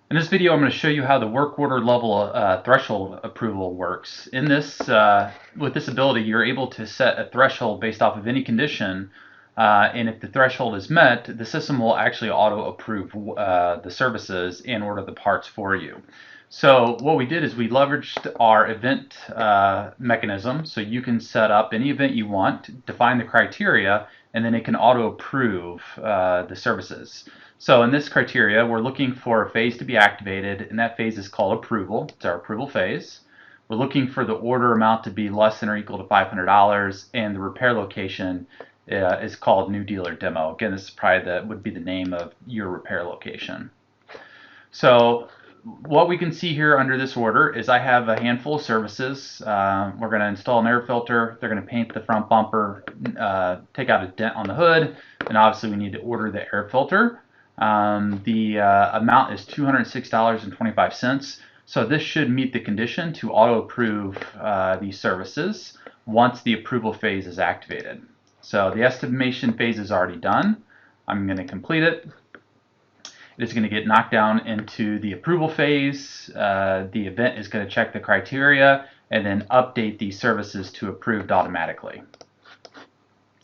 In this video, I'm going to show you how the work order level threshold approval works. In this, with this ability, you're able to set a threshold based off of any condition, and if the threshold is met, the system will actually auto-approve the services and order the parts for you. So what we did is we leveraged our event mechanism, so you can set up any event you want, define the criteria, and then it can auto-approve the services. So in this criteria, we're looking for a phase to be activated, and that phase is called approval. It's our approval phase. We're looking for the order amount to be less than or equal to $500, and the repair location is called new dealer demo. Again, this is probably would be the name of your repair location. So what we can see here under this order is I have a handful of services. We're going to install an air filter. They're going to paint the front bumper, take out a dent on the hood, and obviously we need to order the air filter. The amount is $206.25. So this should meet the condition to auto-approve these services once the approval phase is activated. So the estimation phase is already done. I'm going to complete it. It's going to get knocked down into the approval phase. The event is going to check the criteria and then update these services to approved automatically.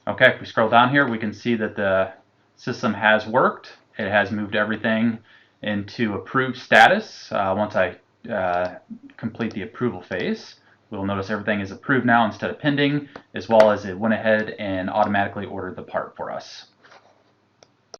Okay, if we scroll down here, we can see that the system has worked. It has moved everything into approved status. Once I complete the approval phase, we'll notice everything is approved now instead of pending, as well as it went ahead and automatically ordered the part for us.